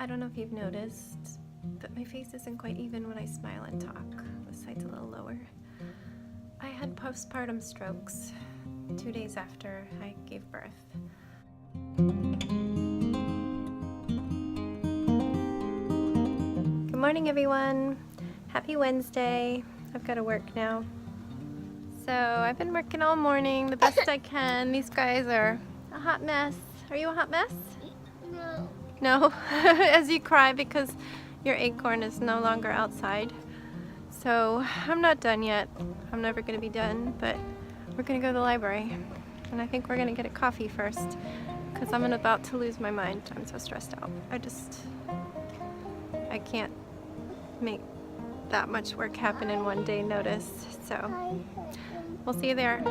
I don't know if you've noticed, but my face isn't quite even when I smile and talk. The side's a little lower. I had postpartum strokes 2 days after I gave birth. Good morning, everyone. Happy Wednesday. I've got to work now. So I've been working all morning the best I can. These guys are a hot mess. Are you a hot mess? No. No? As you cry because your acorn is no longer outside. So I'm not done yet. I'm never going to be done, but we're going to go to the library. And I think we're going to get a coffee first because I'm about to lose my mind. I'm so stressed out. I can't make that much work happen in one day notice. So we'll see you there.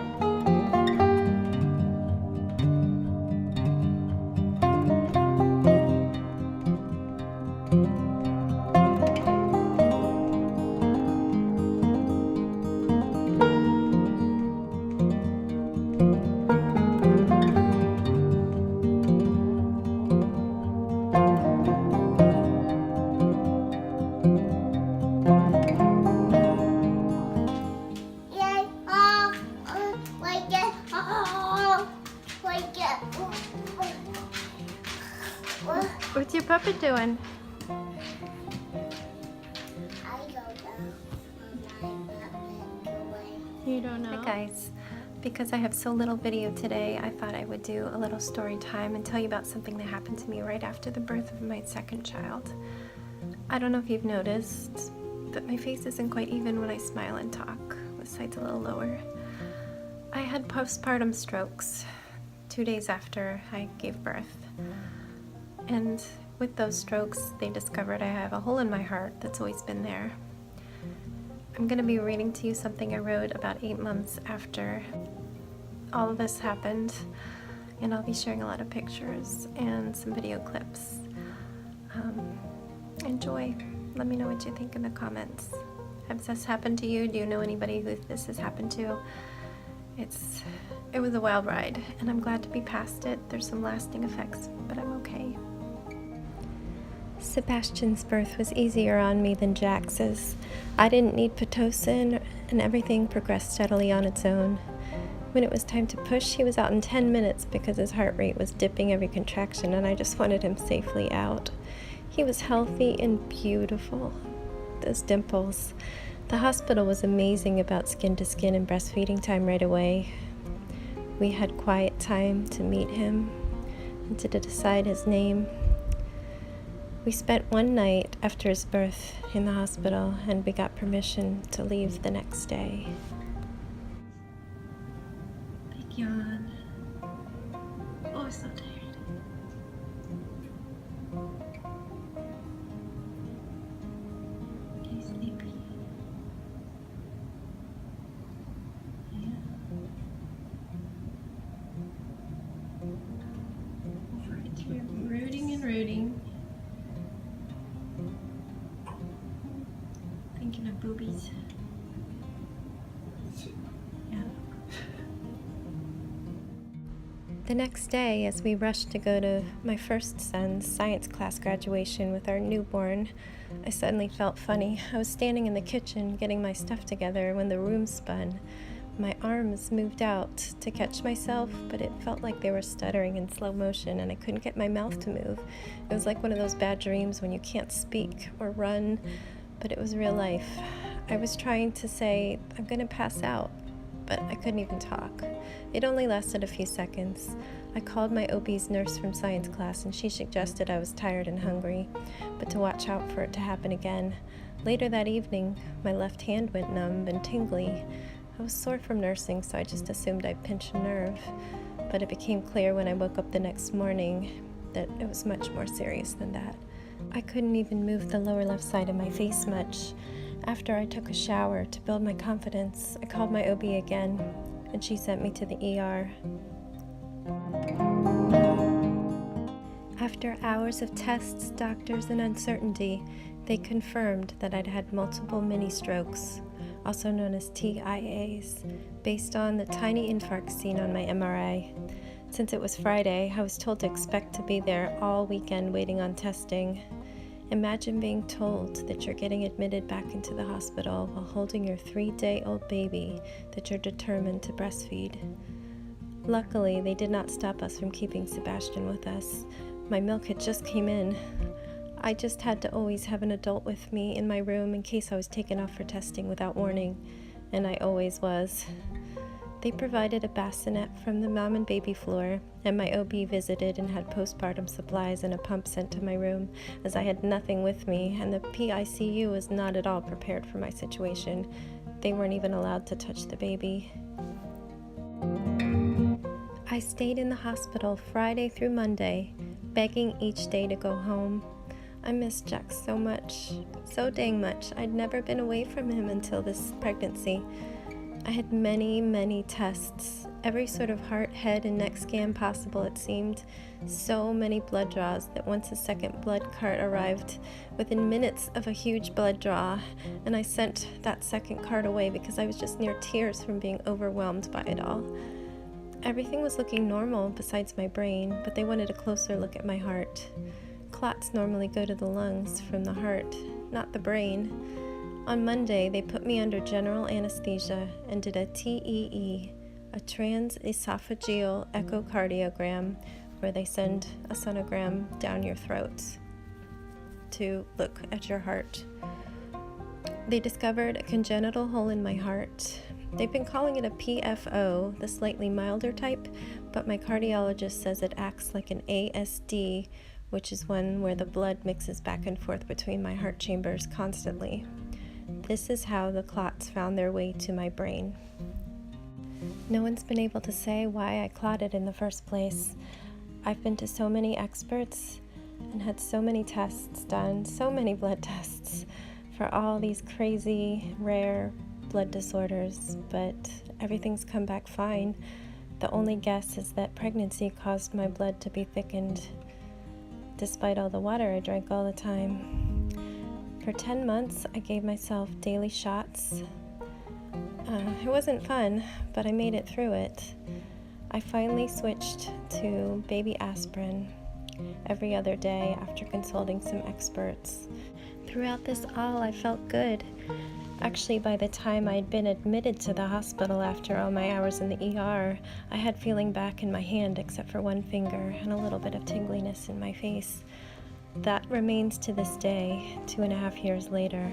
What's your puppet doing? You don't know? Hi guys. Because I have so little video today, I thought I would do a little story time and tell you about something that happened to me right after the birth of my second child. I don't know if you've noticed, but my face isn't quite even when I smile and talk. The side's a little lower. I had postpartum strokes 2 days after I gave birth. And with those strokes, they discovered I have a hole in my heart that's always been there. I'm going to be reading to you something I wrote about 8 months after all of this happened, and I'll be sharing a lot of pictures and some video clips. Enjoy. Let me know what you think in the comments. Has this happened to you? Do you know anybody who this has happened to? It was a wild ride, and I'm glad to be past it. There's some lasting effects, but I'm okay. Sebastian's birth was easier on me than Jax's. I didn't need Pitocin, and everything progressed steadily on its own. When it was time to push, he was out in 10 minutes because his heart rate was dipping every contraction, and I just wanted him safely out. He was healthy and beautiful. Those dimples. The hospital was amazing about skin-to-skin and breastfeeding time right away. We had quiet time to meet him and to decide his name. We spent one night after his birth in the hospital, and we got permission to leave the next day. Big yawn. Oh, so tired. Are you sleepy? Yeah. We're rooting and rooting. Thinking of boobies. Yeah. The next day, as we rushed to go to my first son's science class graduation with our newborn, I suddenly felt funny. I was standing in the kitchen getting my stuff together when the room spun. My arms moved out to catch myself, but it felt like they were stuttering in slow motion and I couldn't get my mouth to move. It was like one of those bad dreams when you can't speak or run, but it was real life. I was trying to say, I'm gonna pass out, but I couldn't even talk. It only lasted a few seconds. I called my OB's nurse from science class and she suggested I was tired and hungry, but to watch out for it to happen again. Later that evening, my left hand went numb and tingly. I was sore from nursing, so I just assumed I'd pinched a nerve, but it became clear when I woke up the next morning that it was much more serious than that. I couldn't even move the lower left side of my face much. After I took a shower to build my confidence, I called my OB again, and she sent me to the ER. After hours of tests, doctors, and uncertainty, they confirmed that I'd had multiple mini-strokes, also known as TIAs, based on the tiny infarcts seen on my MRI. Since it was Friday, I was told to expect to be there all weekend waiting on testing. Imagine being told that you're getting admitted back into the hospital while holding your 3-day-old baby that you're determined to breastfeed. Luckily, they did not stop us from keeping Sebastian with us. My milk had just came in. I just had to always have an adult with me in my room in case I was taken off for testing without warning, and I always was. They provided a bassinet from the mom and baby floor, and my OB visited and had postpartum supplies and a pump sent to my room, as I had nothing with me, and the PICU was not at all prepared for my situation. They weren't even allowed to touch the baby. I stayed in the hospital Friday through Monday, begging each day to go home. I missed Jack so much, so dang much. I'd never been away from him until this pregnancy. I had many tests, every sort of heart, head, and neck scan possible, it seemed. So many blood draws that once a second blood cart arrived within minutes of a huge blood draw, and I sent that second cart away because I was just near tears from being overwhelmed by it all. Everything was looking normal besides my brain, but they wanted a closer look at my heart. Clots normally go to the lungs from the heart, not the brain. On Monday, they put me under general anesthesia and did a TEE, a transesophageal echocardiogram, where they send a sonogram down your throat to look at your heart. They discovered a congenital hole in my heart. They've been calling it a PFO, the slightly milder type, but my cardiologist says it acts like an ASD, which is one where the blood mixes back and forth between my heart chambers constantly. This is how the clots found their way to my brain. No one's been able to say why I clotted in the first place. I've been to so many experts and had so many tests done, so many blood tests for all these crazy, rare blood disorders, but everything's come back fine. The only guess is that pregnancy caused my blood to be thickened, despite all the water I drank all the time. For 10 months, I gave myself daily shots. It wasn't fun, but I made it through it. I finally switched to baby aspirin every other day after consulting some experts. Throughout this all, I felt good. Actually, by the time I'd been admitted to the hospital after all my hours in the ER, I had feeling back in my hand except for one finger and a little bit of tingliness in my face. That remains to this day, 2.5 years later.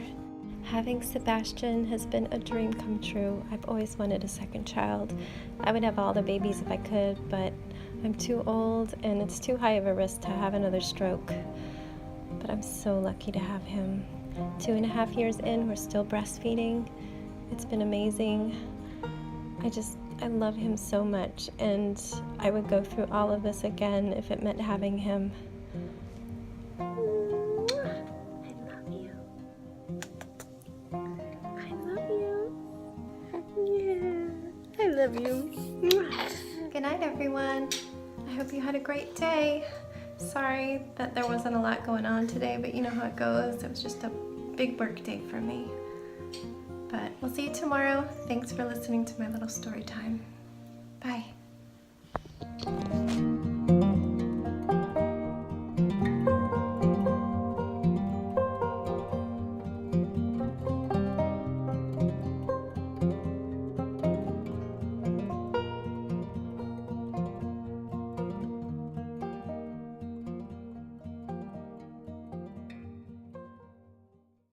Having Sebastian has been a dream come true. I've always wanted a second child. I would have all the babies if I could, but I'm too old and it's too high of a risk to have another stroke. But I'm so lucky to have him. 2.5 years in, we're still breastfeeding. It's been amazing. I love him so much, and I would go through all of this again if it meant having him. I love you. Good night, everyone. I hope you had a great day. Sorry that there wasn't a lot going on today, but you know how it goes. It was just a big work day for me. But we'll see you tomorrow. Thanks for listening to my little story time. Bye.